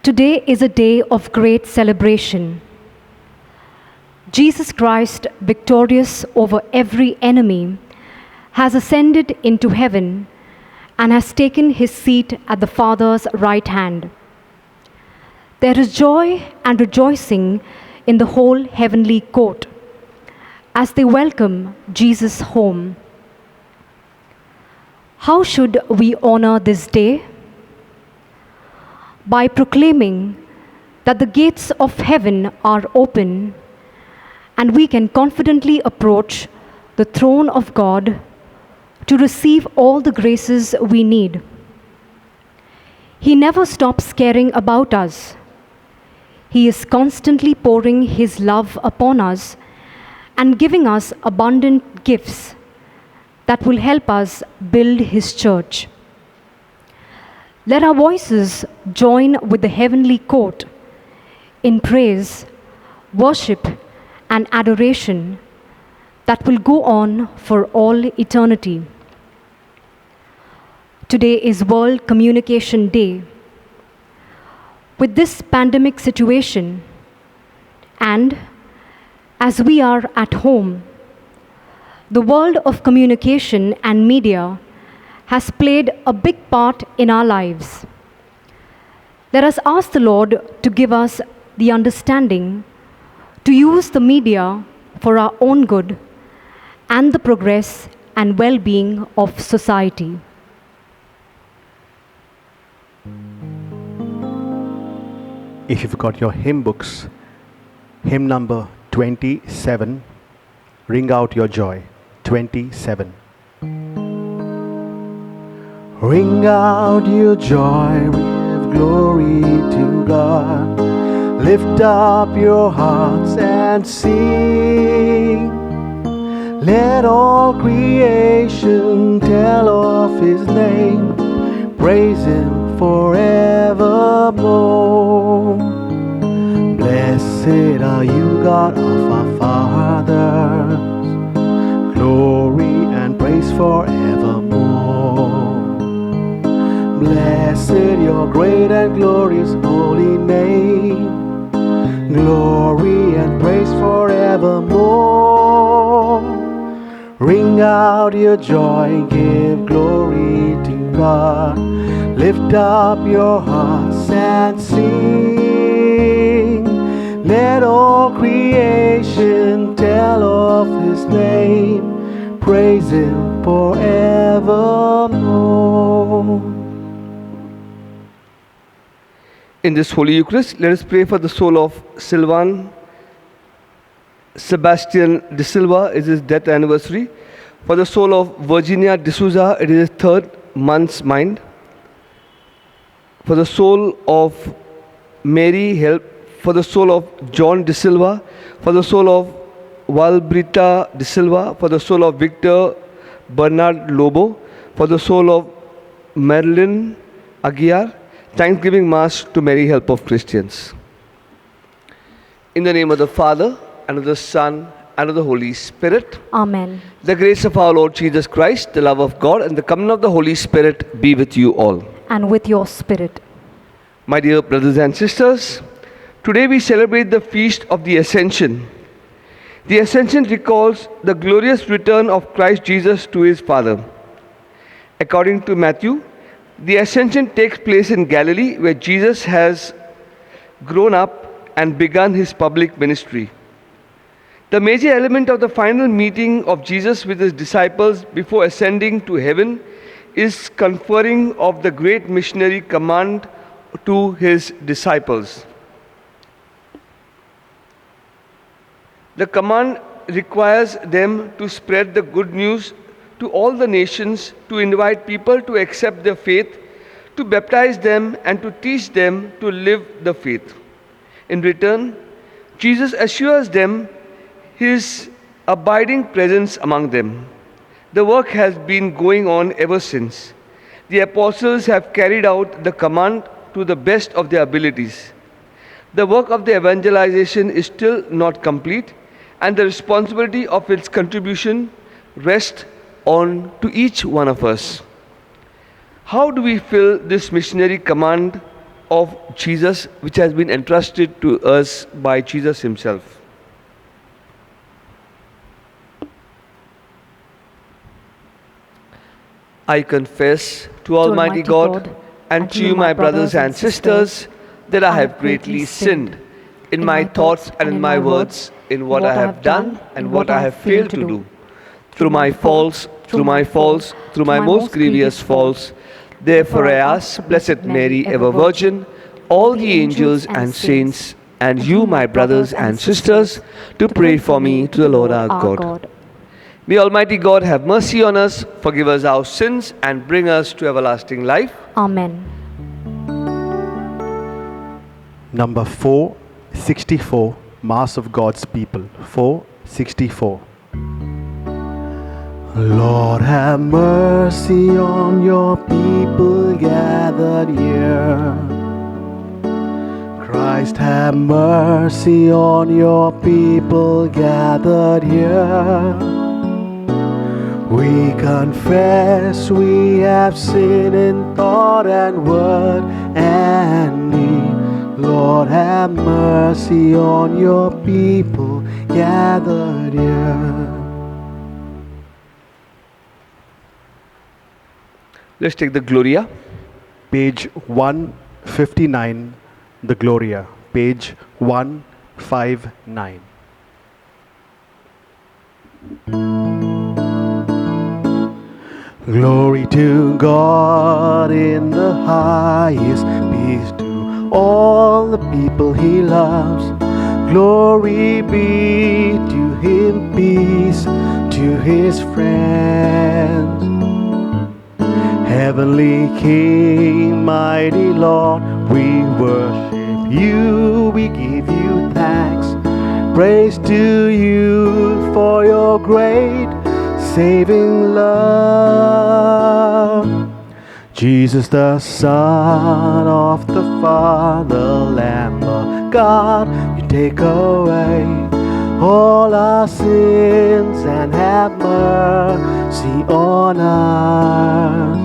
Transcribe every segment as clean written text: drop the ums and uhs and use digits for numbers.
Today is a day of great celebration. Jesus Christ, victorious over every enemy, has ascended into heaven and has taken his seat at the Father's right hand. There is joy and rejoicing in the whole heavenly court as they welcome Jesus home. How should we honor this day? By proclaiming that the gates of heaven are open and we can confidently approach the throne of God to receive all the graces we need. He never stops caring about us. He is constantly pouring His love upon us and giving us abundant gifts that will help us build His church. Let our voices join with the heavenly court in praise, worship, and adoration that will go on for all eternity. Today is World Communication Day. With this pandemic situation, and as we are at home, the world of communication and media has played a big part in our lives. Let us ask the Lord to give us the understanding to use the media for our own good and the progress and well-being of society. If you've got your hymn books, hymn number 27, ring out your joy. 27. Ring out your joy, give glory to God. Lift up your hearts and sing. Let all creation tell of His name. Praise Him forevermore. Blessed are you, God of our fathers. Glory and praise forevermore. Blessed your great and glorious holy name. Glory and praise forevermore. Ring out your joy, give glory to God. Lift up your hearts and sing. Let all creation tell of His name. Praise Him forevermore. In this Holy Eucharist, let us pray for the soul of Silvan Sebastian de Silva. It is his death anniversary. For the soul of Virginia D'Souza, it is his 3rd month's mind. For the soul of Mary, help. For the soul of John De Silva. For the soul of Valbrita De Silva. For the soul of Victor Bernard Lobo. For the soul of Marilyn Aguiar. Thanksgiving Mass to Mary, help of Christians. In the name of the Father, and of the Son, and of the Holy Spirit. Amen. The grace of our Lord Jesus Christ, the love of God, and the communion of the Holy Spirit be with you all. And with your spirit. My dear brothers and sisters, today we celebrate the feast of the Ascension. The Ascension recalls the glorious return of Christ Jesus to His Father. According to Matthew, the Ascension takes place in Galilee, where Jesus has grown up and begun His public ministry. The major element of the final meeting of Jesus with His disciples before ascending to heaven is conferring of the great missionary command to His disciples. The command requires them to spread the good news to all the nations, to invite people to accept their faith, to baptize them, and to teach them to live the faith. In return, Jesus assures them His abiding presence among them. The work has been going on ever since. The apostles have carried out the command to the best of their abilities. The work of the evangelization is still not complete, and the responsibility of its contribution rests on to each one of us. How do we fill this missionary command of Jesus, which has been entrusted to us by Jesus himself. I confess to Almighty God and to you, my brothers and sisters, that I have greatly sinned in my thoughts and in my words, in what I have done and what I have failed to do. Through my faults, through my most grievous faults. Therefore I ask, Blessed Mary, ever Virgin, all the angels and saints, and you, my brothers and sisters, to pray for me to the Lord our God. May Almighty God have mercy on us, forgive us our sins, and bring us to everlasting life. Amen. Number 464, Mass of God's People. 464. Lord, have mercy on your people gathered here. Christ, have mercy on your people gathered here. We confess we have sinned in thought and word and deed. Lord, have mercy on your people gathered here. Let's take the Gloria. Page 159, the Gloria. Page 159. Glory to God in the highest, peace to all the people he loves. Glory be to him, peace to his friends. Heavenly King, mighty Lord, we worship you, we give you thanks. Praise to you for your great saving love. Jesus, the Son of the Father, Lamb of God, you take away all our sins and have mercy on us.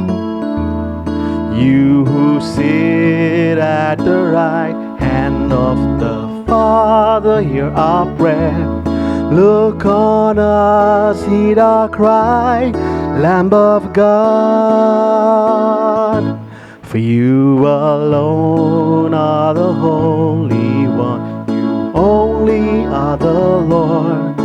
You who sit at the right hand of the Father, hear our prayer. Look on us, heed our cry, Lamb of God. For you alone are the Holy One, you only are the Lord.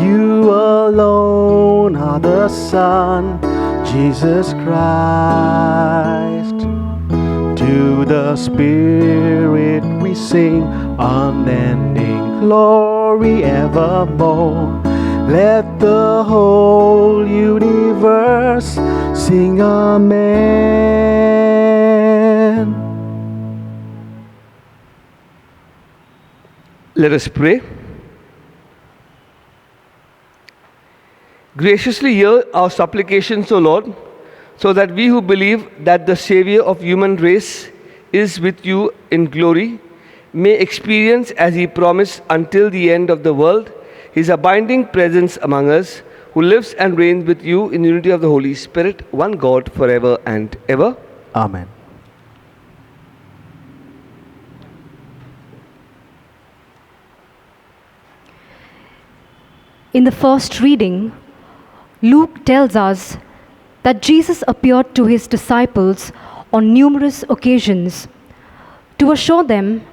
You alone are the Son, Jesus Christ. To the Spirit we sing unending glory evermore. Let the whole universe sing amen. Let us pray. Graciously hear our supplications, O Lord, so that we who believe that the Savior of human race is with you in glory may experience, as he promised until the end of the world, his abiding presence among us, who lives and reigns with you in unity of the Holy Spirit, one God, forever and ever. Amen. In the first reading, Luke tells us that Jesus appeared to his disciples on numerous occasions to assure them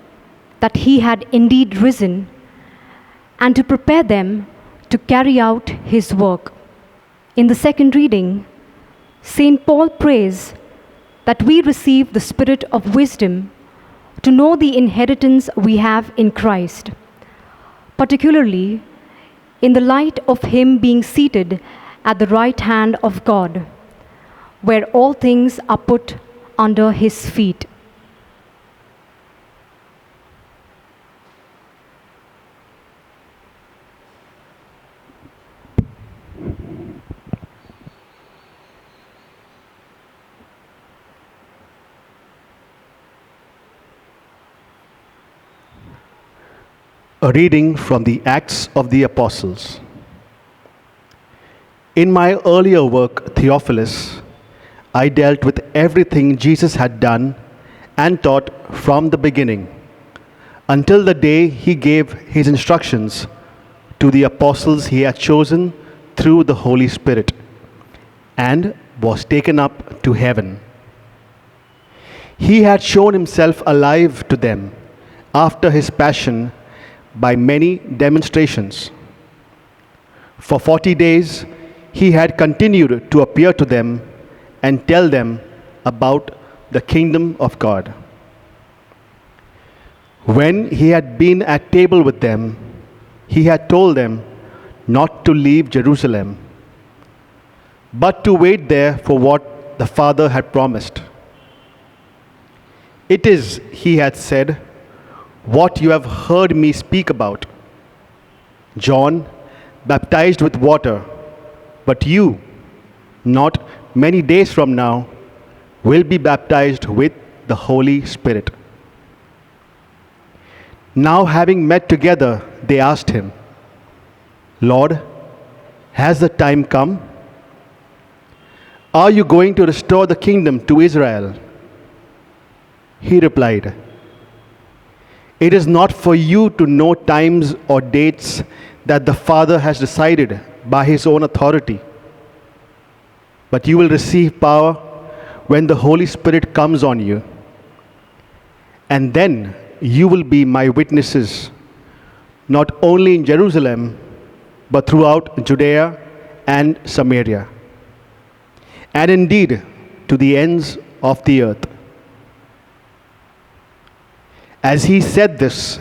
that he had indeed risen and to prepare them to carry out his work. In the second reading, St. Paul prays that we receive the spirit of wisdom to know the inheritance we have in Christ, particularly in the light of him being seated at the right hand of God, where all things are put under his feet. A reading from the Acts of the Apostles. In my earlier work, Theophilus, I dealt with everything Jesus had done and taught from the beginning, until the day he gave his instructions to the apostles he had chosen through the Holy Spirit, and was taken up to heaven. He had shown himself alive to them after his passion by many demonstrations. For 40 days he had continued to appear to them and tell them about the kingdom of God. When he had been at table with them, he had told them not to leave Jerusalem, but to wait there for what the Father had promised. It is, he had said, what you have heard me speak about. John baptized with water, but you, not many days from now, will be baptized with the Holy Spirit. Now, having met together, they asked him, Lord, has the time come? Are you going to restore the kingdom to Israel? He replied, it is not for you to know times or dates that the Father has decided by his own authority, but you will receive power when the Holy Spirit comes on you, and then you will be my witnesses, not only in Jerusalem, but throughout Judea and Samaria, and indeed to the ends of the earth. As he said this,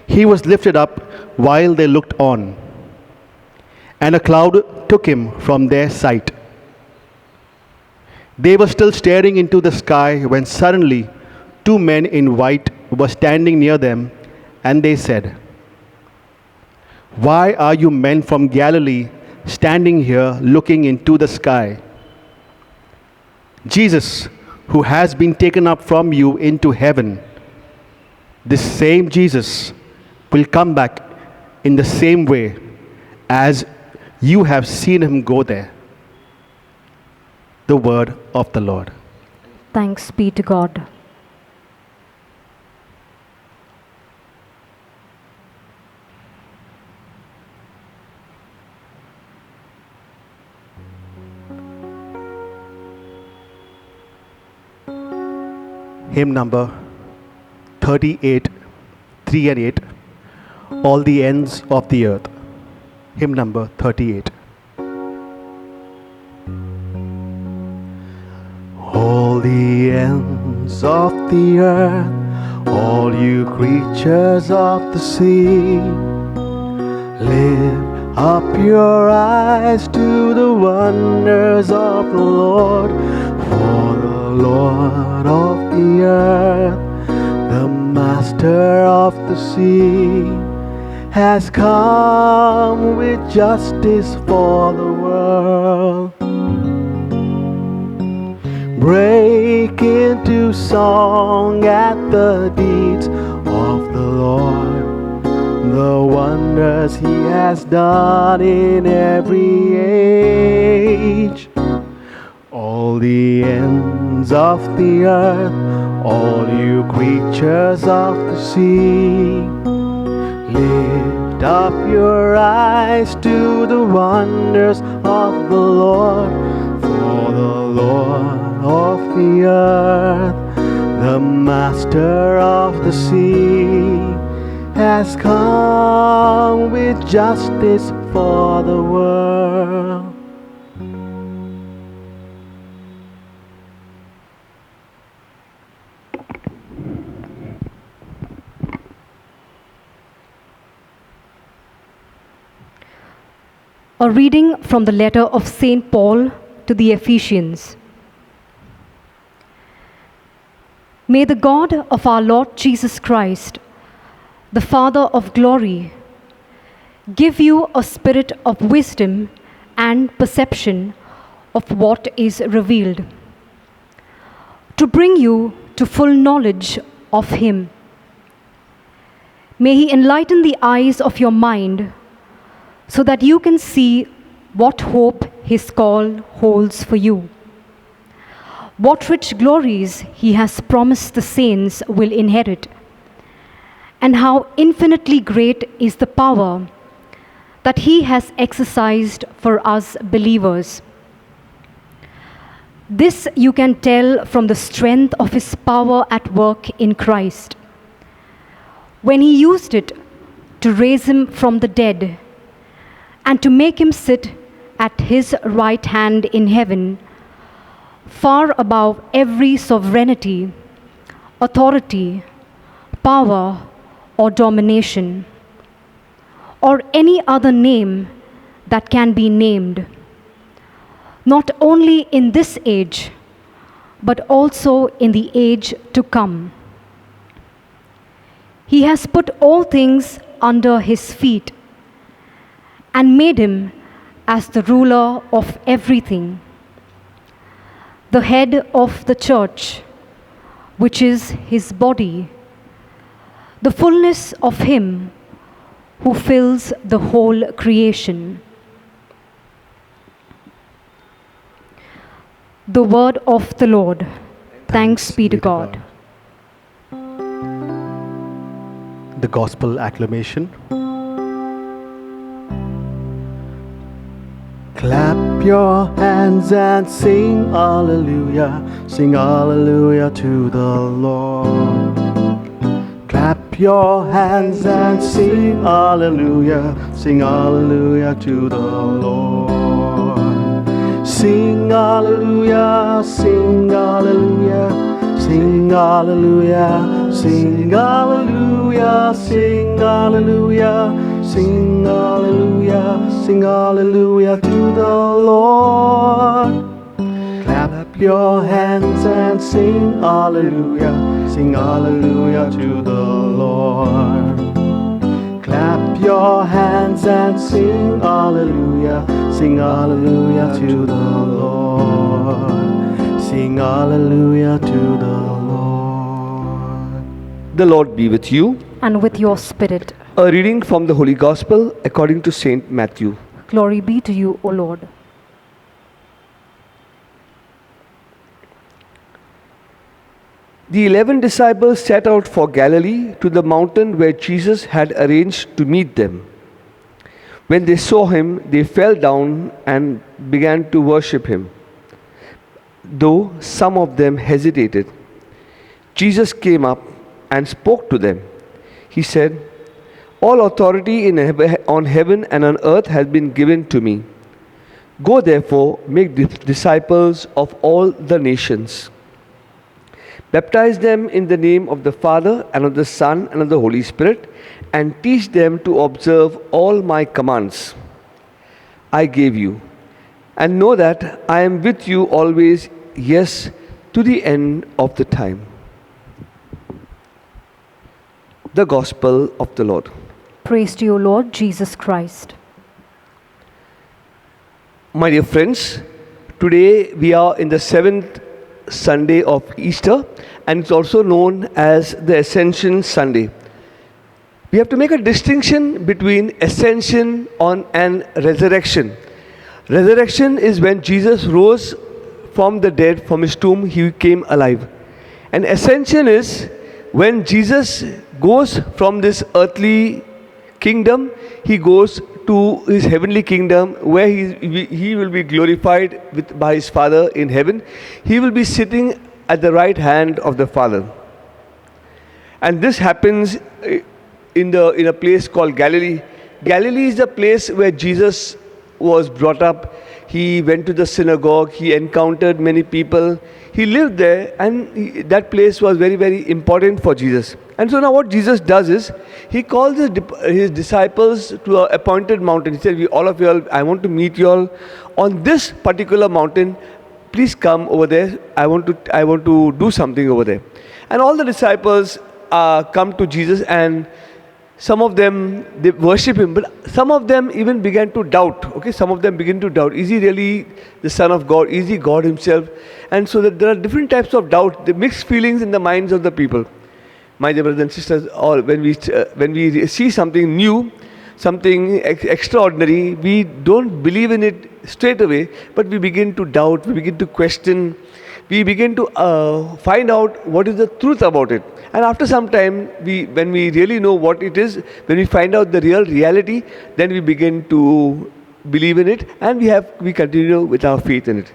he was lifted up while they looked on, and a cloud took him from their sight. They were still staring into the sky when suddenly 2 men in white were standing near them, and they said, why are you men from Galilee standing here looking into the sky? Jesus, who has been taken up from you into heaven, this same Jesus will come back in the same way as you have seen him go there. The word of the Lord. Thanks be to God. Hymn number 38, 3 and 8, All the Ends of the Earth. Hymn number 38. All the ends of the earth, all you creatures of the sea, lift up your eyes to the wonders of the Lord, for the Lord of the earth, the Master of the sea, has come with justice for the world. Break into song at the deeds of the Lord, the wonders he has done in every age. All the ends of the earth, all you creatures of the sea, lift up your eyes to the wonders of the Lord, for the Lord of the earth, the Master of the sea, has come with justice for the world. A reading from the letter of St. Paul to the Ephesians. May the God of our Lord Jesus Christ, the Father of glory, give you a spirit of wisdom and perception of what is revealed, to bring you to full knowledge of Him. May He enlighten the eyes of your mind, so that you can see what hope His call holds for you, what rich glories he has promised the saints will inherit, and how infinitely great is the power that he has exercised for us believers. This you can tell from the strength of his power at work in Christ, when he used it to raise him from the dead and to make him sit at his right hand in heaven, far above every sovereignty, authority, power, or domination, or any other name that can be named, not only in this age, but also in the age to come. He has put all things under his feet and made him as the ruler of everything, the head of the church, which is his body, the fullness of him who fills the whole creation. The word of the Lord. Thanks be to God. The Gospel acclamation. Clap your hands and sing hallelujah, sing hallelujah to the Lord. Clap your hands and sing hallelujah, sing hallelujah to the Lord. Sing hallelujah, sing hallelujah, sing hallelujah, sing hallelujah, sing hallelujah, sing hallelujah, sing hallelujah to the Lord. Clap your hands and sing hallelujah, sing hallelujah to the Lord. Clap your hands and sing hallelujah, sing hallelujah to the Lord. Sing hallelujah to the Lord. The Lord be with you. And with your spirit. A reading from the Holy Gospel according to Saint Matthew. Glory be to you, O Lord. The 11 disciples set out for Galilee, to the mountain where Jesus had arranged to meet them. When they saw him, they fell down and began to worship him, though some of them hesitated. Jesus came up and spoke to them. He said, "All authority on heaven and on earth has been given to me. Go therefore, make disciples of all the nations. Baptize them in the name of the Father and of the Son and of the Holy Spirit, and teach them to observe all my commands I gave you. And know that I am with you always, yes, to the end of the time." The Gospel of the Lord. Praise to you, Lord Jesus Christ. My dear friends, today we are in the 7th Sunday of Easter, and it's also known as the Ascension Sunday. We have to make a distinction between ascension and resurrection. Resurrection is when Jesus rose from the dead, from his tomb, he came alive. And ascension is when Jesus goes from this earthly kingdom, he goes to his heavenly kingdom, where he will be glorified by his Father in heaven. He will be sitting at the right hand of the Father. And this happens in a place called Galilee. Galilee is the place where Jesus was brought up. He went to the synagogue, he encountered many people, he lived there, and that place was very, very important for Jesus. And so now what Jesus does is, he calls his disciples to an appointed mountain. He said, all of you all, I want to meet you all on this particular mountain. Please come over there. I want to do something over there. And all the disciples come to Jesus, and some of them, they worship him, but some of them even began to doubt. Okay, some of them begin to doubt. Is he really the Son of God? Is he God himself? And so that there are different types of doubt, the mixed feelings in the minds of the people. My dear brothers and sisters, when we see something new, something extraordinary, we don't believe in it straight away, but we begin to doubt, we begin to question, we begin to find out what is the truth about it. And after some time, when we really know what it is, when we find out the real reality, then we begin to believe in it, and we continue with our faith in it.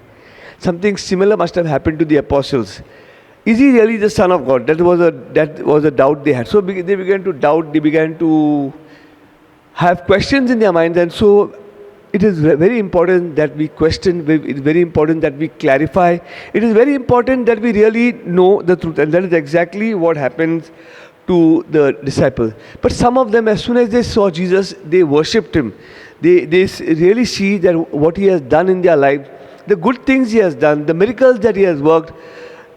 Something similar must have happened to the apostles. Is he really the Son of God? That was a doubt they had. So they began to doubt. They began to have questions in their minds, and so it is very important that we question. It is very important that we clarify. It is very important that we really know the truth, and that is exactly what happens to the disciples. But some of them, as soon as they saw Jesus, they worshipped him. They really see that what he has done in their life, the good things he has done, the miracles that he has worked,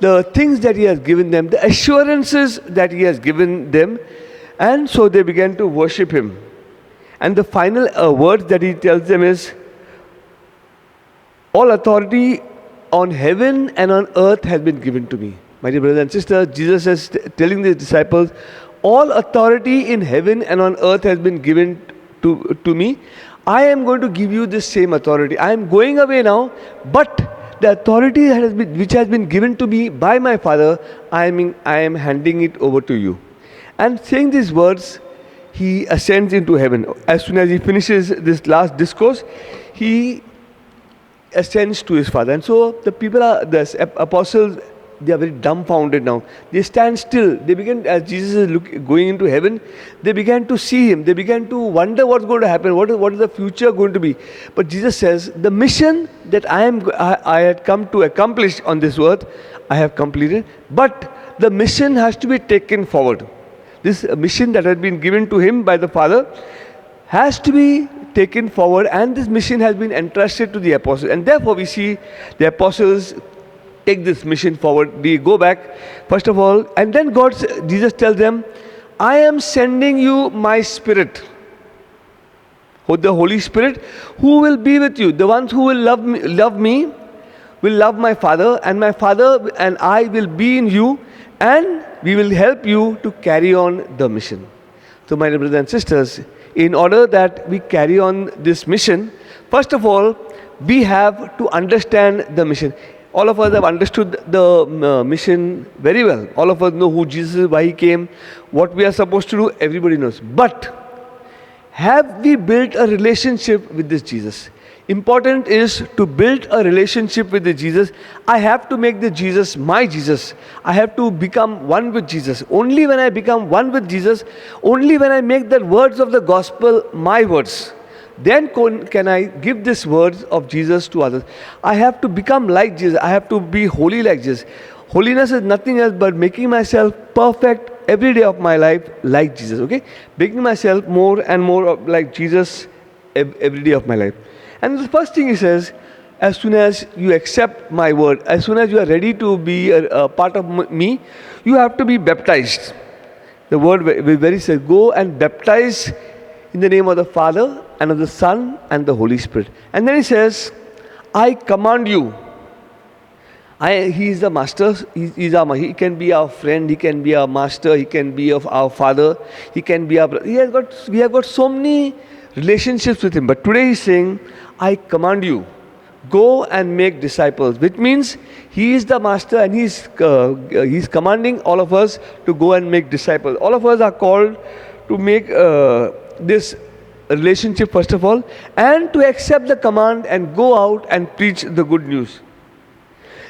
the things that he has given them, the assurances that he has given them, and so they began to worship him. And the final words that he tells them is, all authority on heaven and on earth has been given to me. My dear brothers and sisters, Jesus is telling the disciples, all authority in heaven and on earth has been given to me. I am going to give you this same authority. I am going away now, but the authority which has been given to me by my Father, I am handing it over to you. And saying these words, he ascends into heaven. As soon as he finishes this last discourse, he ascends to his Father. And so the apostles, they are very dumbfounded now. They stand still. They begin, as Jesus is going into heaven, they began to see him. They began to wonder what's going to happen. What is the future going to be? But Jesus says, the mission that I had come to accomplish on this earth, I have completed. But the mission has to be taken forward. This mission that had been given to him by the Father has to be taken forward, and this mission has been entrusted to the apostles. And therefore we see the apostles take this mission forward. They go back, first of all, and then Jesus tells them, I am sending you my Spirit. The Holy Spirit, who will be with you. The ones who will love me will love my Father, and my Father and I will be in you, and we will help you to carry on the mission. So my brothers and sisters, in order that we carry on this mission, first of all, we have to understand the mission. All of us have understood the mission very well. All of us know who Jesus is, why he came, what we are supposed to do, everybody knows. But have we built a relationship with this Jesus? Important is to build a relationship with the Jesus. I have to make the Jesus my Jesus. I have to become one with Jesus. Only when I become one with Jesus, only when I make the words of the gospel my words, then can I give these words of Jesus to others. I have to become like Jesus. I have to be holy like Jesus. Holiness is nothing else but making myself perfect every day of my life like Jesus. Okay? Making myself more and more like Jesus every day of my life. And the first thing he says, as soon as you accept my word, as soon as you are ready to be a part of me, you have to be baptized. The word very says, go and baptize in the name of the Father and of the Son and the Holy Spirit. And then he says, I command you. He is the master. He can be our friend. He can be our master. He can be of our father. He can be our brother. We have got so many relationships with him. But today he's saying, I command you, go and make disciples. Which means he is the master, and he's commanding all of us to go and make disciples. All of us are called to make this relationship first of all, and to accept the command and go out and preach the good news.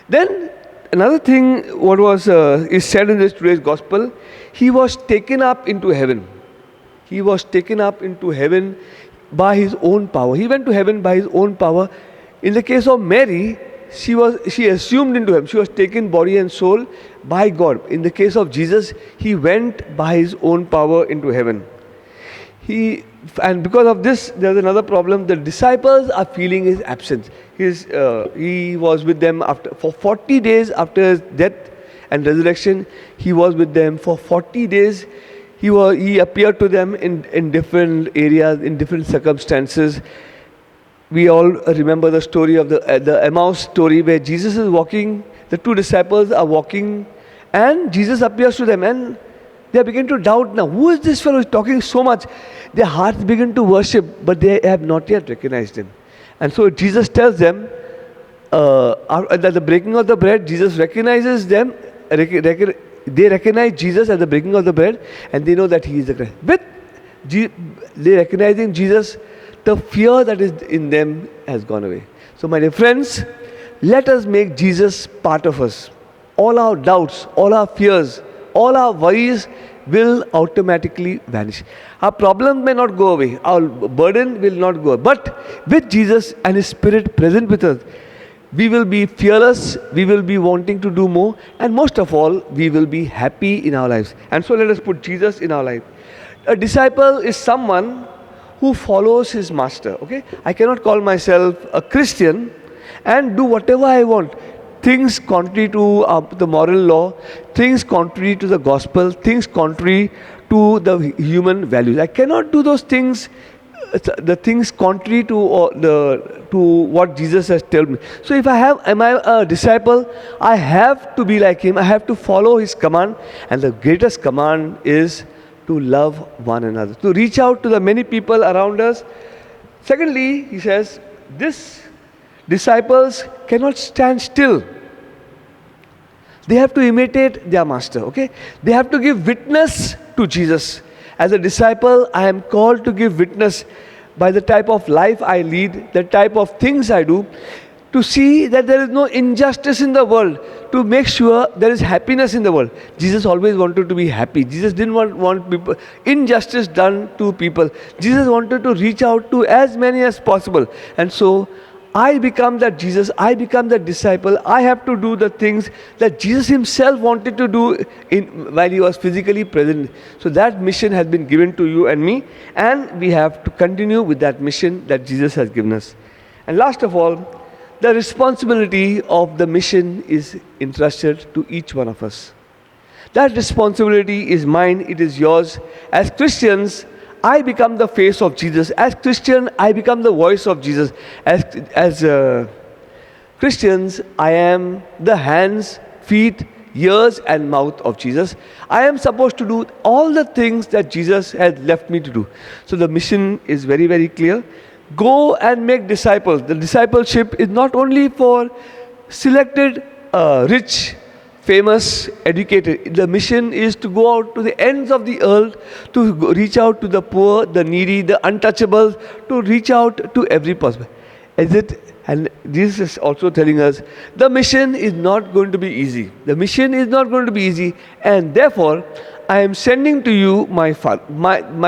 Then another thing, what is said in this today's gospel, he was taken up into heaven. He was taken up into heaven by his own power. He went to heaven by his own power. In the case of Mary, she assumed into heaven. She was taken body and soul by God. In the case of Jesus, he went by his own power into heaven. And because of this, there's another problem. The disciples are feeling his absence. He was with them for 40 days after his death and resurrection. He was with them for 40 days. He appeared to them in different areas, in different circumstances. We all remember the story of the Emmaus story, where Jesus is walking, the two disciples are walking, and Jesus appears to them, and they begin to doubt now, who is this fellow who is talking so much? Their hearts begin to worship, but they have not yet recognized him. And so Jesus tells them, at the breaking of the bread, Jesus recognizes them. They recognize Jesus at the breaking of the bread, and they know that He is the Christ. With they recognizing Jesus, the fear that is in them has gone away. So, my dear friends, let us make Jesus part of us. All our doubts, all our fears, all our worries will automatically vanish. Our problem may not go away, our burden will not go away. But with Jesus and His Spirit present with us, we will be fearless, we will be wanting to do more, and most of all, we will be happy in our lives. And so let us put Jesus in our life. A disciple is someone who follows his master. Okay, I cannot call myself a Christian and do whatever I want. Things contrary to the moral law, things contrary to the gospel, things contrary to the human values. I cannot do those things, the things contrary to what Jesus has told me. So if am I a disciple, I have to be like Him. I have to follow His command, and the greatest command is to love one another, to reach out to the many people around us. Secondly, he says, these disciples cannot stand still. They have to imitate their master, okay? They have to give witness to Jesus. As a disciple, I am called to give witness by the type of life I lead, the type of things I do, to see that there is no injustice in the world, to make sure there is happiness in the world. Jesus always wanted to be happy. Jesus didn't want people, injustice done to people. Jesus wanted to reach out to as many as possible. And so, I become that Jesus, I become that disciple. I have to do the things that Jesus Himself wanted to do while He was physically present. So that mission has been given to you and me, and we have to continue with that mission that Jesus has given us. And last of all, the responsibility of the mission is entrusted to each one of us. That responsibility is mine, it is yours. As Christians, I become the face of Jesus. As Christian, I become the voice of Jesus. As Christians, I am the hands, feet, ears and mouth of Jesus. I am supposed to do all the things that Jesus has left me to do. So the mission is very, very clear. Go and make disciples. The discipleship is not only for selected, rich, famous, educated. The mission is to go out to the ends of the earth, to reach out to the poor, the needy, the untouchables, to reach out to every person. Is it? And this is also telling us the mission is not going to be easy. The mission is not going to be easy, and therefore I am sending to you my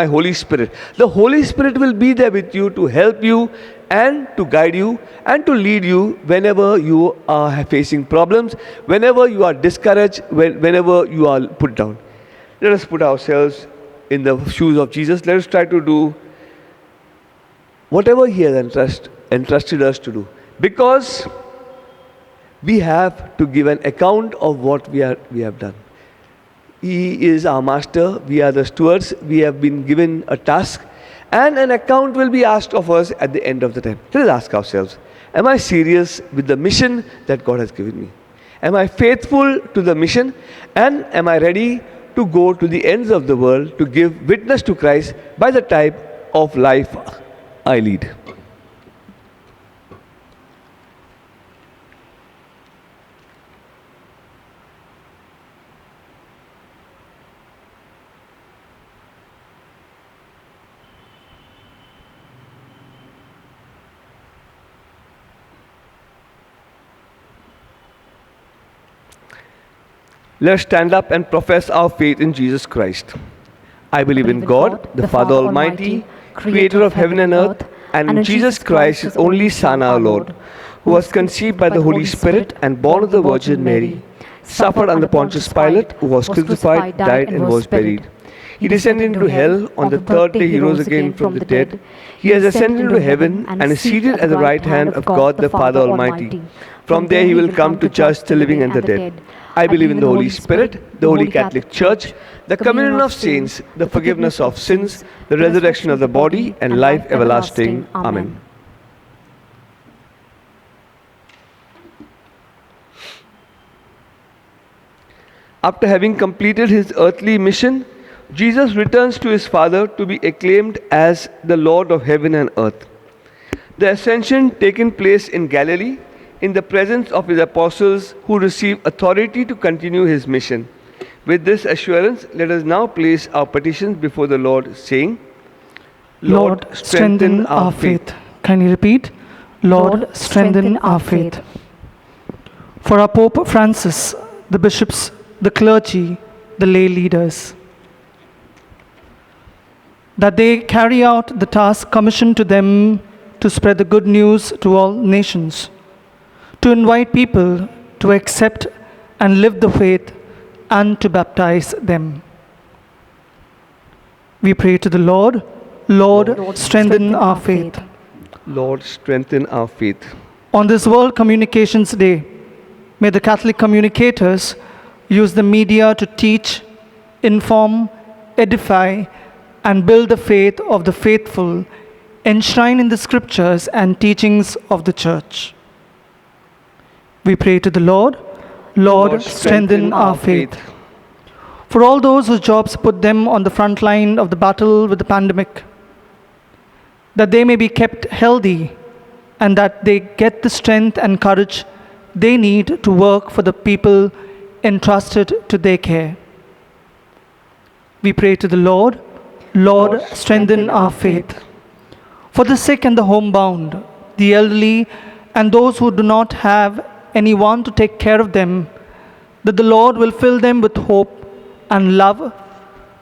Holy Spirit. The Holy Spirit will be there with you to help you and to guide you and to lead you whenever you are facing problems, whenever you are discouraged, whenever you are put down. Let us put ourselves in the shoes of Jesus. Let us try to do whatever He has entrusted us to do. Because we have to give an account of what we have done. He is our master, we are the stewards, we have been given a task, and an account will be asked of us at the end of the time. Let us ask ourselves, am I serious with the mission that God has given me? Am I faithful to the mission? And am I ready to go to the ends of the world to give witness to Christ by the type of life I lead? Let us stand up and profess our faith in Jesus Christ. I believe in God, the Father Almighty, creator of heaven and earth, and in Jesus Christ, His only Son, our Lord, who was conceived by the Holy Spirit and born of the Virgin Mary, suffered under Pontius Pilate, who was crucified, died, and was buried. He descended into hell. On the third day He rose again from the dead. He has ascended into heaven and is seated at the right hand of God the Father Almighty. From there He will come to judge the living and the dead. I believe in the Holy Spirit, the Holy Catholic Church, the communion of saints, the forgiveness of sins, the resurrection of the body, and life everlasting. Amen. After having completed His earthly mission, Jesus returns to His Father to be acclaimed as the Lord of heaven and earth. The ascension taken place in Galilee in the presence of his apostles who receive authority to continue his mission. With this assurance, let us now place our petitions before the Lord, saying, Lord, strengthen our faith. Can you repeat? Lord, strengthen our faith. For our Pope Francis, the bishops, the clergy, the lay leaders, that they carry out the task commissioned to them to spread the good news to all nations, to invite people to accept and live the faith, and to baptize them. We pray to the Lord, Lord, strengthen our faith. Lord, strengthen our faith. On this World Communications Day, may the Catholic communicators use the media to teach, inform, edify, and build the faith of the faithful, enshrined in the scriptures and teachings of the Church. We pray to the Lord, Lord, strengthen our faith. For all those whose jobs put them on the front line of the battle with the pandemic, that they may be kept healthy and that they get the strength and courage they need to work for the people entrusted to their care. We pray to the Lord, Lord, strengthen our faith. For the sick and the homebound, the elderly, and those who do not have anyone to take care of them, that the Lord will fill them with hope and love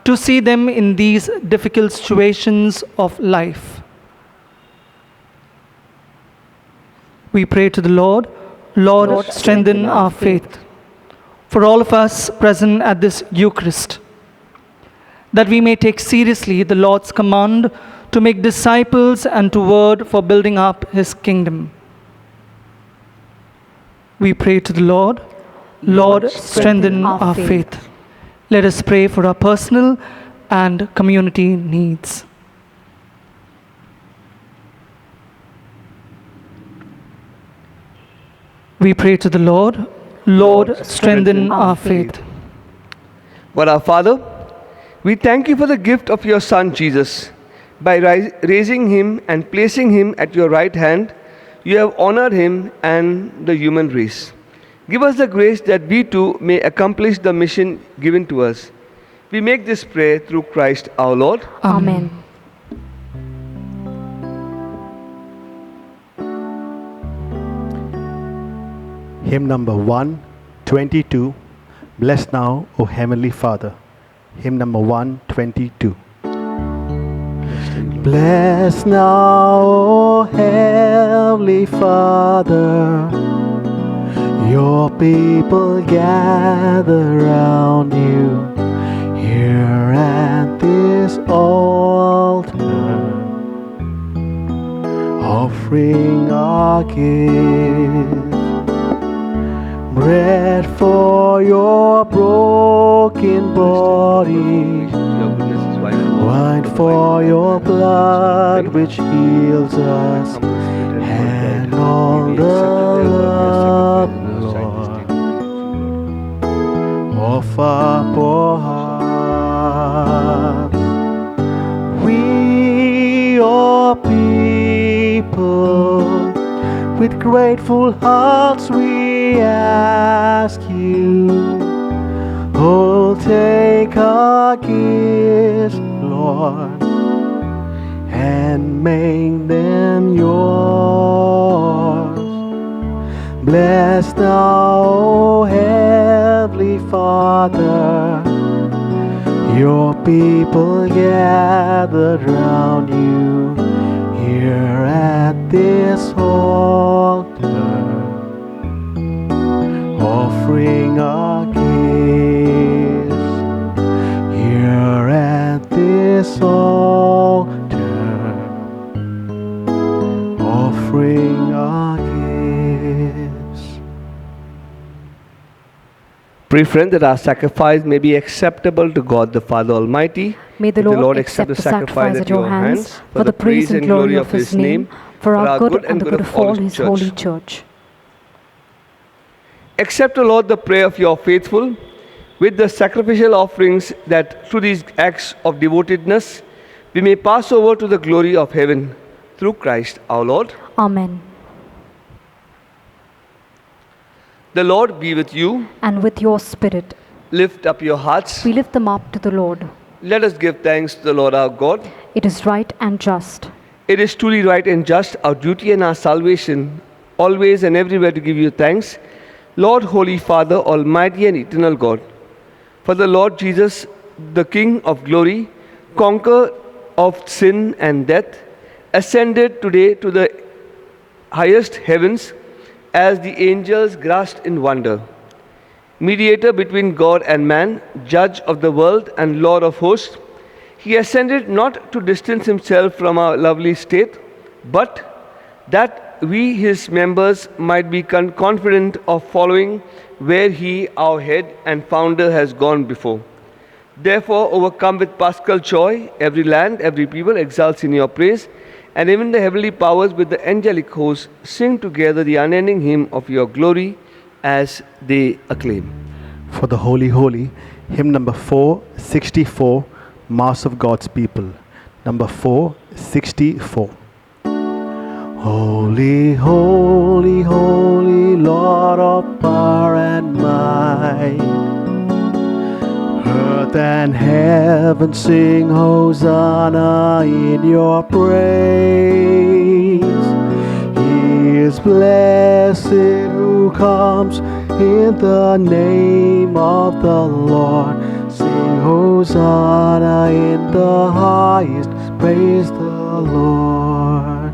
to see them in these difficult situations of life. We pray to the Lord, Lord, strengthen our faith. For all of us present at this Eucharist, that we may take seriously the Lord's command to make disciples and to word for building up his kingdom. We pray to the Lord, Lord, strengthen our faith. Let us pray for our personal and community needs. We pray to the Lord, Lord, strengthen our faith. But our Father, we thank you for the gift of your Son Jesus. By raising him and placing him at your right hand, you have honored him and the human race. Give us the grace that we too may accomplish the mission given to us. We make this prayer through Christ our Lord. Amen. Hymn number 122, Bless Now, O Heavenly Father. Hymn number 122. Bless now, O Heavenly Father, your people gather round you here at this altar, offering our gift, bread for your broken body, wine for your blood which heals us, and all the love, Lord, of our poor hearts. We, your people, with grateful hearts we ask you, oh, take our gifts, Lord, and make them yours. Bless now, O Heavenly Father, your people gathered round you here at this altar, offering our gifts here at this altar, offering our gifts. Pray, friend, that our sacrifice may be acceptable to God the Father Almighty. May the Lord accept the sacrifice at your hands for the praise and glory of his name, for our good and the good of all his holy church. Accept, O Lord, the prayer of your faithful with the sacrificial offerings, that through these acts of devotedness we may pass over to the glory of heaven through Christ our Lord. Amen. The Lord be with you. and with your spirit. Lift up your hearts. We lift them up to the Lord. Let us give thanks to the Lord our God. It is right and just. It is truly right and just, our duty and our salvation, always and everywhere to give you thanks, Lord, Holy Father, Almighty and Eternal God. For the Lord Jesus, the King of glory, conqueror of sin and death, ascended today to the highest heavens as the angels grasped in wonder. Mediator between God and man, judge of the world and Lord of hosts, he ascended not to distance himself from our lovely state, but that we, his members, might be confident of following where he, our head and founder, has gone before. Therefore, overcome with paschal joy, every land, every people exults in your praise, and even the heavenly powers with the angelic hosts sing together the unending hymn of your glory as they acclaim. For the Holy, Holy, hymn number 464, Mass of God's People. Number 464. Holy, holy, holy, Lord of power and might. Earth and heaven sing Hosanna in your praise. He is blessed who comes in the name of the Lord. Sing Hosanna in the highest, praise the Lord.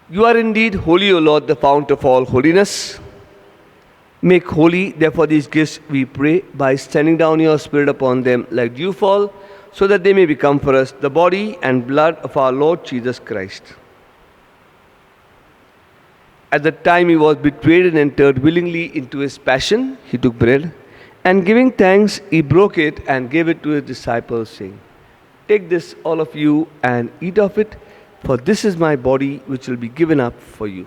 You are indeed holy, O Lord, the fount of all holiness. Make holy, therefore, these gifts, we pray, by sending down your Spirit upon them like dewfall, so that they may become for us the body and blood of our Lord Jesus Christ. At the time he was betrayed and entered willingly into his passion, he took bread, and giving thanks, he broke it and gave it to his disciples, saying, "Take this, all of you, and eat of it, for this is my body which will be given up for you."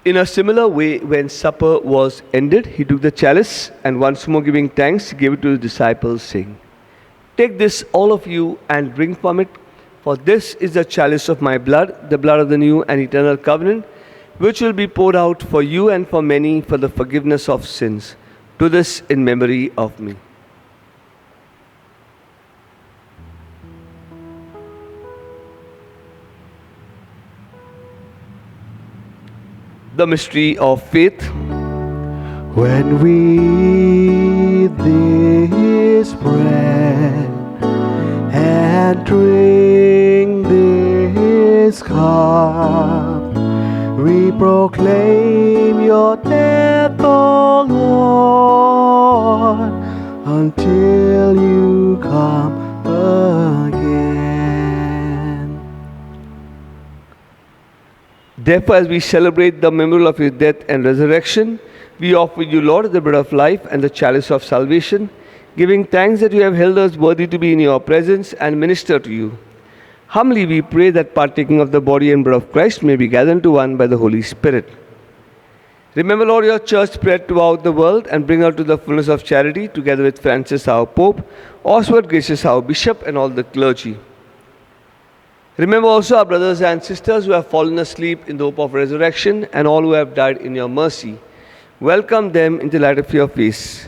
In a similar way, when supper was ended, he took the chalice, and once more giving thanks, he gave it to his disciples, saying, "Take this, all of you, and drink from it, for this is the chalice of my blood, the blood of the new and eternal covenant, which will be poured out for you and for many for the forgiveness of sins. Do this in memory of me." The mystery of faith. When we eat this bread and drink this cup, we proclaim your death, O Lord, until you come again. Therefore, as we celebrate the memorial of his death and resurrection, we offer you, Lord, the bread of life and the chalice of salvation, giving thanks that you have held us worthy to be in your presence and minister to you. Humbly we pray that partaking of the body and blood of Christ may be gathered into one by the Holy Spirit. Remember, Lord, your church spread throughout the world and bring her to the fullness of charity, together with Francis, our Pope, Oswald Gracious, our Bishop, and all the clergy. Remember also our brothers and sisters who have fallen asleep in the hope of resurrection, and all who have died in your mercy. Welcome them into the light of your face.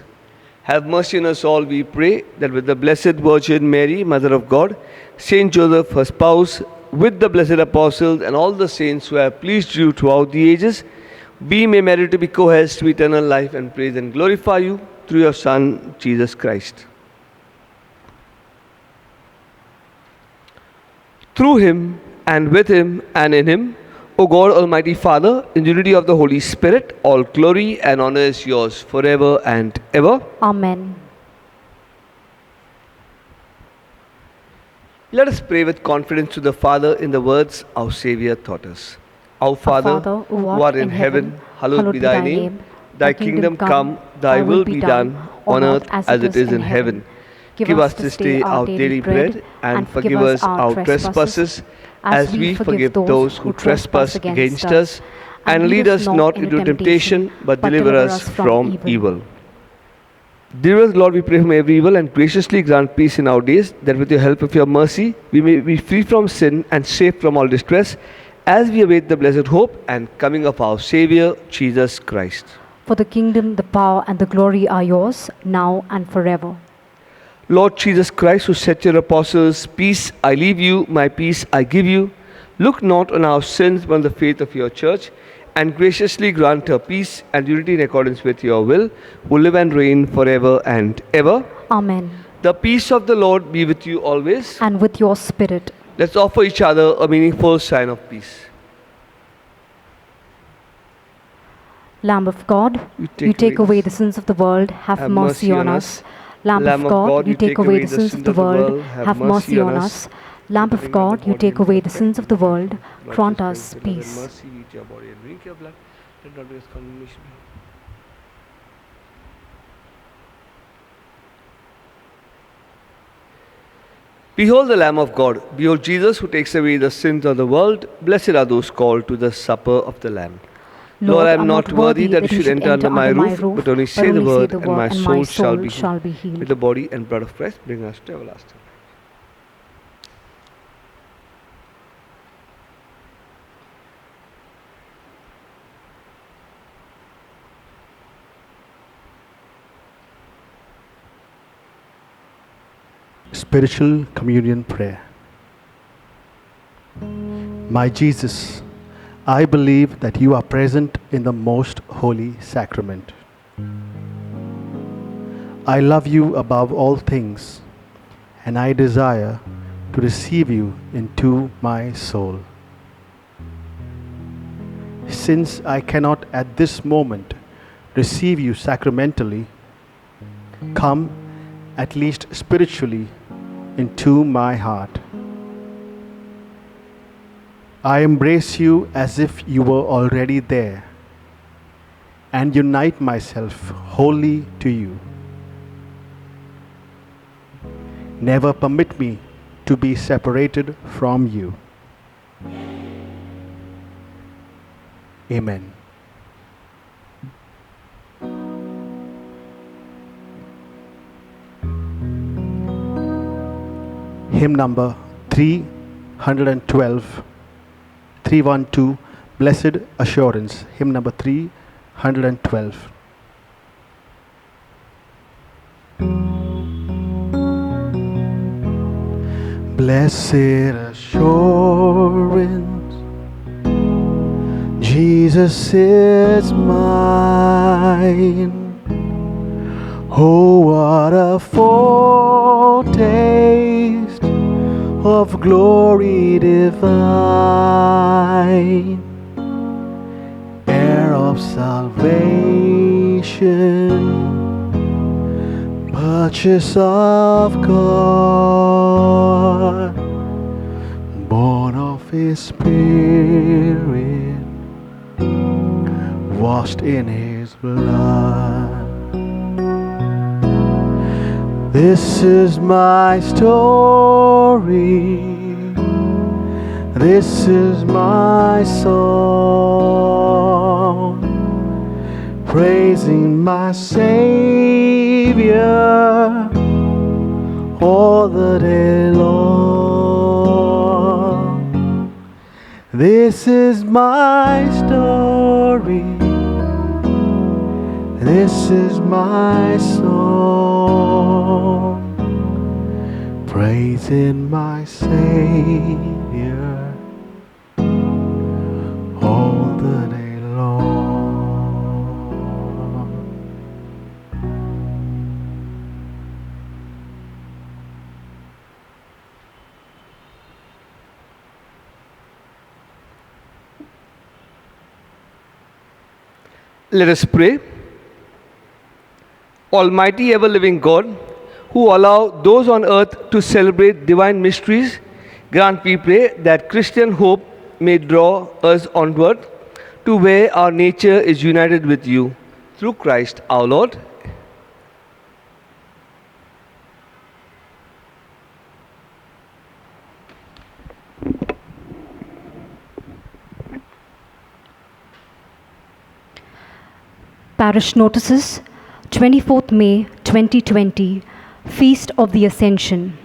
Have mercy on us all, we pray, that with the Blessed Virgin Mary, Mother of God, Saint Joseph, her spouse, with the blessed apostles and all the saints who have pleased you throughout the ages, we may merit to be co-heirs to eternal life and praise and glorify you through your Son, Jesus Christ. Through him, and with him, and in him, O God, Almighty Father, in the unity of the Holy Spirit, all glory and honor is yours forever and ever. Amen. Let us pray with confidence to the Father in the words our Saviour taught us. Our Father, who art in heaven, hallowed be thy name. Thy kingdom come, thy will be done, on earth as it is in heaven. Give us this day our daily bread, and forgive us our trespasses, as we forgive those who trespass against us. And lead us not into temptation, but deliver us from evil. Dearest Lord, we pray from every evil and graciously grant peace in our days, that with the help of your mercy we may be free from sin and safe from all distress, as we await the blessed hope and coming of our Saviour, Jesus Christ. For the kingdom, the power, and the glory are yours, now and forever. Lord Jesus Christ, who said to your apostles, "Peace I leave you, my peace I give you," look not on our sins but on the faith of your church, and graciously grant her peace and unity in accordance with your will, who live and reign forever and ever. Amen. The peace of the Lord be with you always. And with your spirit. Let's offer each other a meaningful sign of peace. Lamb of God, you take away the sins of the world, have mercy on us. Lamb of God, you take away the sins of the world, have mercy on us. Lamb of God, you take away the sins of the world, grant us peace. Mercy, eat your body and drink your blood. Let not be as condemnation. Behold the Lamb of God. Behold Jesus, who takes away the sins of the world. Blessed are those called to the supper of the Lamb. Lord, I am not worthy that you should enter under my roof, but only say the word, and my soul shall be healed. With the body and blood of Christ, bring us to everlasting. Spiritual Communion Prayer. My Jesus, I believe that you are present in the most holy sacrament. I love you above all things, and I desire to receive you into my soul. Since I cannot at this moment receive you sacramentally, come at least spiritually into my heart. I embrace you as if you were already there and unite myself wholly to you. Never permit me to be separated from you. Amen. Hymn number 312, 312, Blessed Assurance. Hymn number 312. Blessed assurance, Jesus is mine. Oh, what a foretaste of glory divine, heir of salvation, purchase of God, born of His Spirit, washed in His blood. This is my story, this is my song, praising my Savior all the day long. This is my story, this is my song, praising my Savior all the day long. Let us pray. Almighty ever-living God, who allow those on earth to celebrate divine mysteries, grant, we pray, that Christian hope may draw us onward to where our nature is united with you. Through Christ our Lord. Parish notices, 24th May 2020, Feast of the Ascension.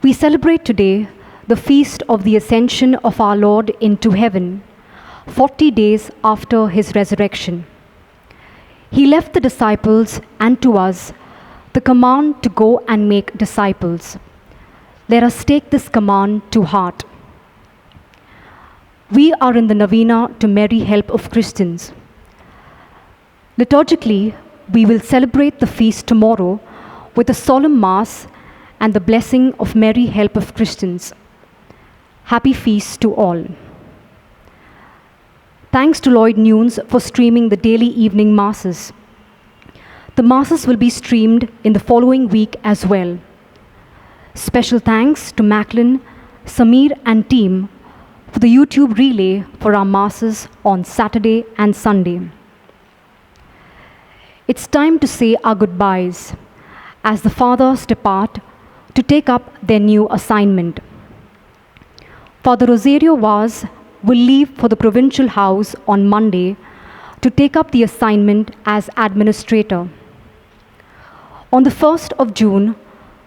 We celebrate today the Feast of the Ascension of our Lord into heaven, 40 days after his resurrection. He left the disciples and to us the command to go and make disciples. Let us take this command to heart. We are in the Novena to Mary, Help of Christians. Liturgically, we will celebrate the feast tomorrow with a solemn Mass and the blessing of Mary, Help of Christians. Happy feast to all. Thanks to Lloyd Nunes for streaming the daily evening Masses. The Masses will be streamed in the following week as well. Special thanks to Macklin, Samir and team for the YouTube relay for our Masses on Saturday and Sunday. It's time to say our goodbyes as the fathers depart to take up their new assignment. Father Rosario Vaz will leave for the provincial house on Monday to take up the assignment as administrator. On the 1st of June,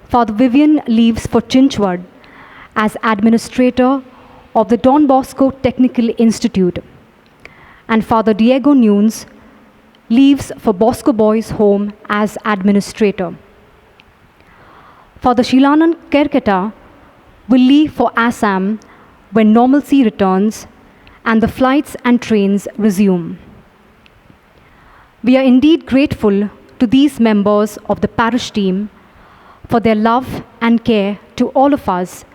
Father Vivian leaves for Chinchwad as administrator of the Don Bosco Technical Institute, and Father Diego Nunes leaves for Bosco Boys Home as administrator. Father Shilanan Kerketa will leave for Assam when normalcy returns and the flights and trains resume. We are indeed grateful to these members of the parish team for their love and care to all of us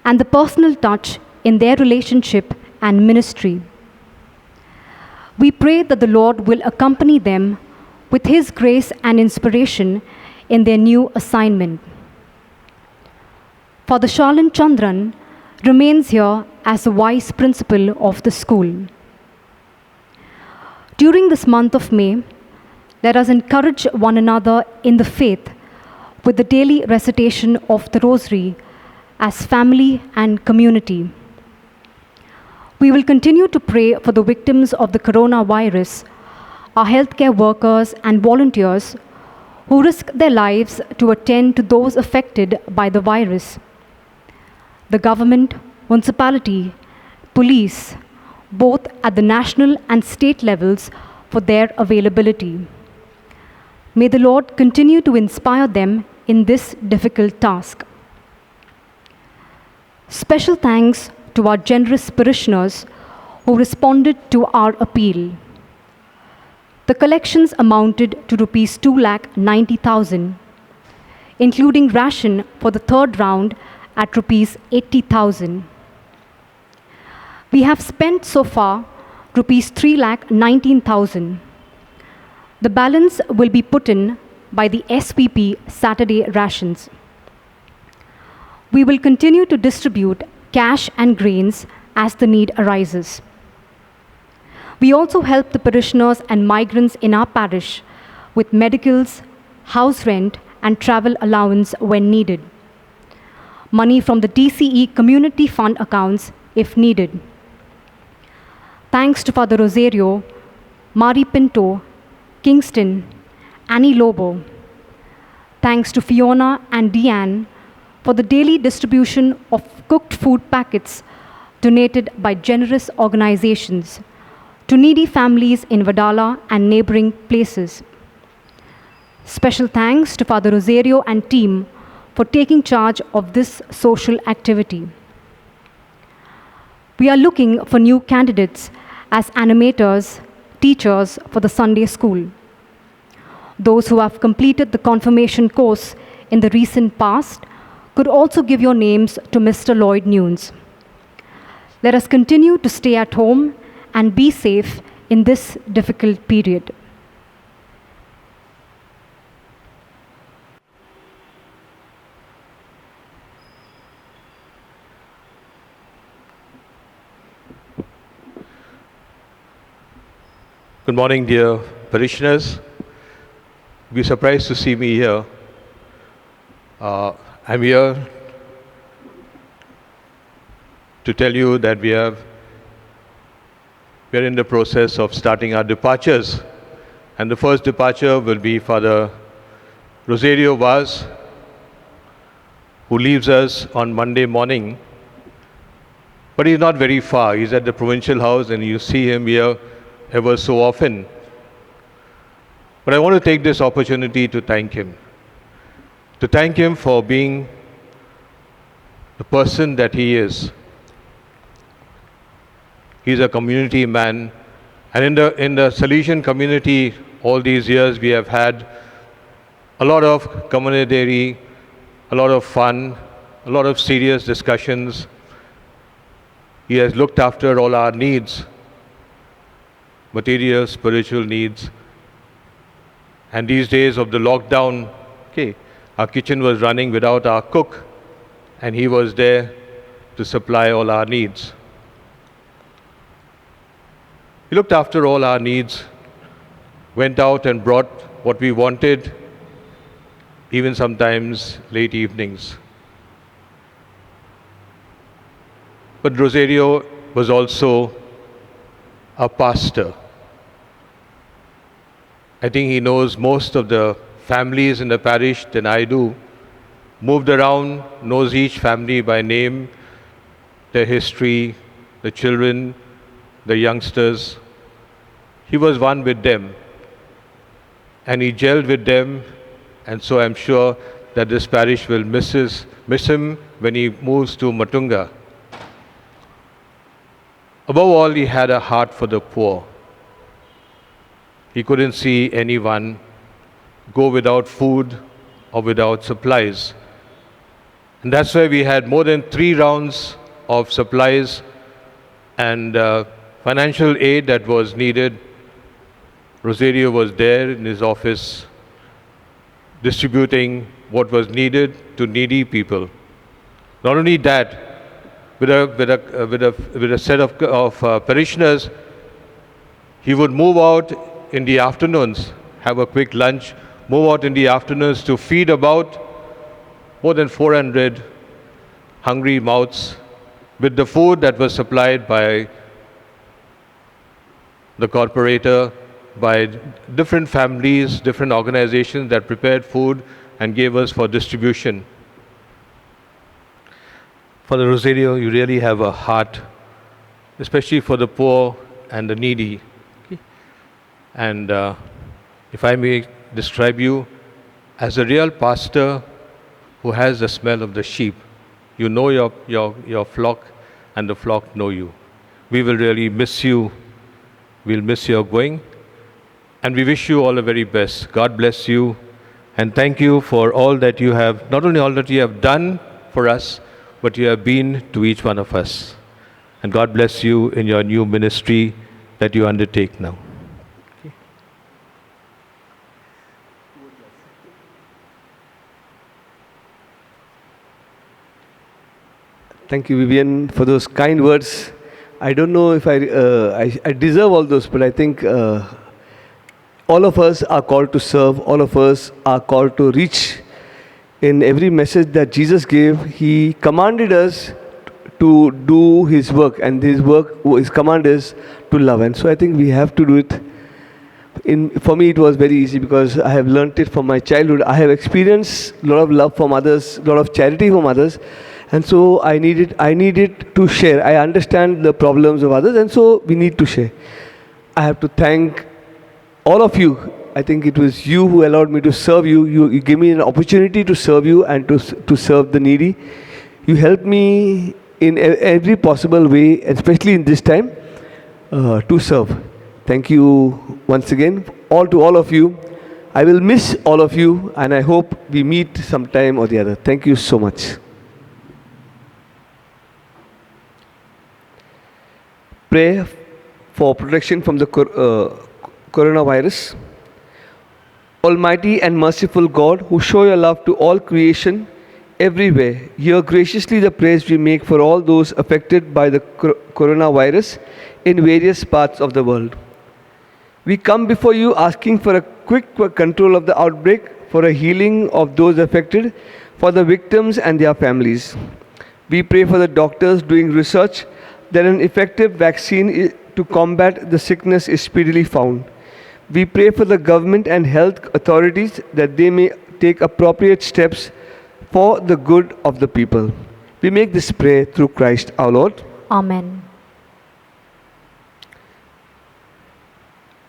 and the personal touch in their relationship and ministry. We pray that the Lord will accompany them with His grace and inspiration in their new assignment. Father Shalin Chandran remains here as the vice principal of the school. During this month of May, let us encourage one another in the faith with the daily recitation of the Rosary as family and community. We will continue to pray for the victims of the coronavirus, our healthcare workers and volunteers who risk their lives to attend to those affected by the virus. The government, municipality, police, both at the national and state levels, for their availability. May the Lord continue to inspire them in this difficult task. Special thanks to our generous parishioners who responded to our appeal. The collections amounted to Rs 2,90,000, including ration for the third round at Rs 80,000. We have spent so far Rs 3,19,000. The balance will be put in by the SVP Saturday rations. We will continue to distribute cash and grains as the need arises. We also help the parishioners and migrants in our parish with medicals, house rent, and travel allowance when needed. Money from the DCE Community Fund accounts if needed. Thanks to Father Rosario, Mari Pinto, Kingston, Annie Lobo. Thanks to Fiona and Deanne for the daily distribution of cooked food packets donated by generous organizations to needy families in Vadala and neighboring places. Special thanks to Father Rosario and team for taking charge of this social activity. We are looking for new candidates as animators, teachers for the Sunday school. Those who have completed the confirmation course in the recent past could also give your names to Mr. Lloyd Nunes. Let us continue to stay at home and be safe in this difficult period. Good morning, dear parishioners. You'll be surprised to see me here. I'm here to tell you that we're in the process of starting our departures And the first departure will be Father Rosario Vaz, who leaves us on Monday morning. But he's not very far. He's at the provincial house and you see him here ever so often. But I want to take this opportunity to thank him. To thank him for being the person that he is. He's a community man. And in the Salesian community, all these years we have had a lot of camaraderie, a lot of fun, a lot of serious discussions. He has looked after all our needs, material, spiritual needs. And these days of the lockdown, our kitchen was running without our cook, and he was there to supply all our needs. He looked after all our needs, went out and brought what we wanted, even sometimes late evenings. But Rosario was also a pastor. I think he knows most of the families in the parish than I do. Moved around, knows each family by name, their history, the children, the youngsters. He was one with them. And he gelled with them, and so I'm sure that this parish will miss him when he moves to Matunga. Above all, he had a heart for the poor. He couldn't see anyone go without food or without supplies. And that's why we had more than 3 rounds of supplies and financial aid that was needed. Rosario was there in his office distributing what was needed to needy people. Not only that, with a set of parishioners, he would move out in the afternoons, have a quick lunch, move out in the afternoons to feed about more than 400 hungry mouths with the food that was supplied by the corporator, by different families, different organizations that prepared food and gave us for distribution. Father Rosario, you really have a heart, especially for the poor and the needy. And if I may describe you as a real pastor who has the smell of the sheep. You know your flock and the flock know you. We will really miss you. We'll miss your going. And we wish you all the very best. God bless you. And thank you for all that you have, not only all that you have done for us, but you have been to each one of us. And God bless you in your new ministry that you undertake now. Thank you, Vivian, for those kind words. I don't know if I deserve all those, but I think all of us are called to serve. All of us are called to reach. In every message that Jesus gave, He commanded us to do His work, and His command is to love. And so I think we have to do it. For me, it was very easy because I have learnt it from my childhood. I have experienced a lot of love from others, a lot of charity from others. And so I needed to share. I understand the problems of others, and so we need to share. I have to thank all of you. I think it was you who allowed me to serve you. You gave me an opportunity to serve you and to serve the needy. You helped me in every possible way, especially in this time, to serve. Thank you once again, to all of you. I will miss all of you, and I hope we meet sometime or the other. Thank you so much. Pray for protection from the coronavirus. Almighty and merciful God, who show your love to all creation everywhere, hear graciously the prayers we make for all those affected by the coronavirus in various parts of the world. We come before you asking for a quick control of the outbreak, for a healing of those affected, for the victims and their families. We pray for the doctors doing research that an effective vaccine to combat the sickness is speedily found. We pray for the government and health authorities that they may take appropriate steps for the good of the people. We make this prayer through Christ our Lord. Amen.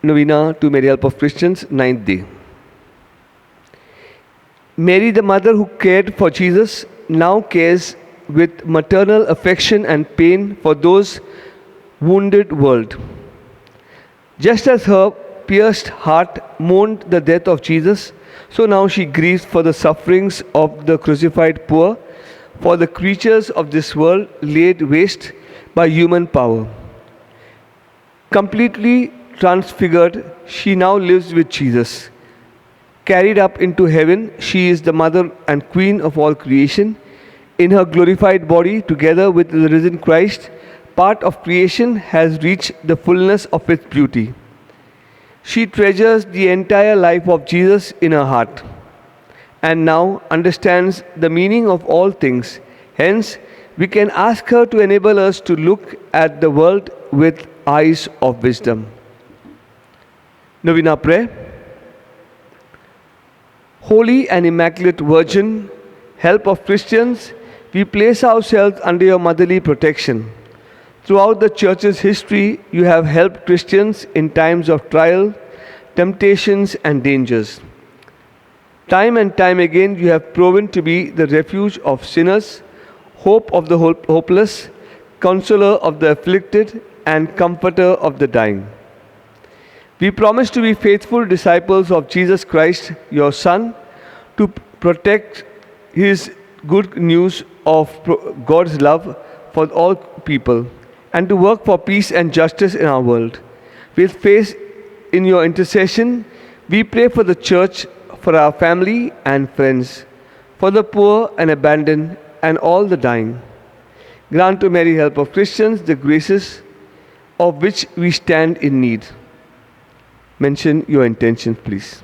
Novena to Mary, Help of Christians, 9th day. Mary, the mother who cared for Jesus, now cares with maternal affection and pain for those wounded world. Just as her pierced heart mourned the death of Jesus, so now she grieves for the sufferings of the crucified poor, for the creatures of this world laid waste by human power. Completely transfigured, she now lives with Jesus. Carried up into heaven, she is the mother and queen of all creation. In her glorified body, together with the risen Christ, part of creation has reached the fullness of its beauty. She treasures the entire life of Jesus in her heart and now understands the meaning of all things. Hence, we can ask her to enable us to look at the world with eyes of wisdom. Novena prayer. Holy and Immaculate Virgin, help of Christians, we place ourselves under your motherly protection. Throughout the Church's history, you have helped Christians in times of trial, temptations, and dangers. Time and time again, you have proven to be the refuge of sinners, hope of the hopeless, consoler of the afflicted, and comforter of the dying. We promise to be faithful disciples of Jesus Christ, your Son, to protect His good news of God's love for all people, and to work for peace and justice in our world. With faith in your intercession, we pray for the Church, for our family and friends, for the poor and abandoned, and all the dying. Grant to Mary, Help of Christians, the graces of which we stand in need. Mention your intentions, please.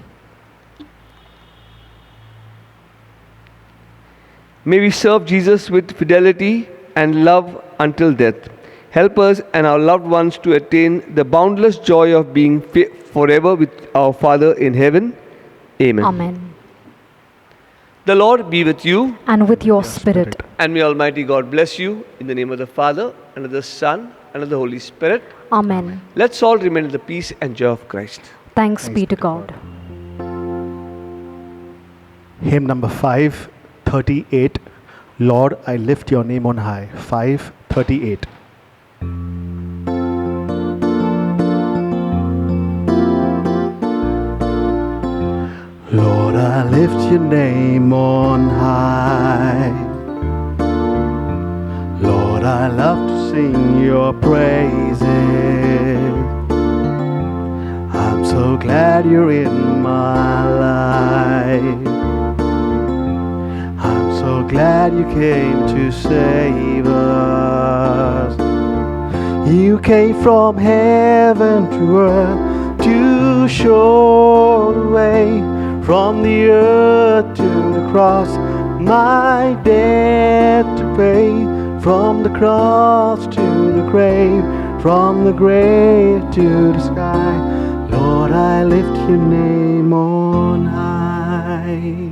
May we serve Jesus with fidelity and love until death. Help us and our loved ones to attain the boundless joy of being forever with our Father in heaven. Amen. Amen. The Lord be with you. And with your spirit. And may Almighty God bless you in the name of the Father, and of the Son, and of the Holy Spirit. Amen. Let's all remain in the peace and joy of Christ. Thanks be to God. Hymn number 538. Lord, I lift your name on high. 538. Lord, I lift your name on high. Lord, I love to sing your praises. I'm so glad you're in my life. I'm so glad you came to save us. You came from heaven to earth to show the way, from the earth to the cross, my debt to pay. From the cross to the grave, from the grave to the sky, Lord, I lift your name on high.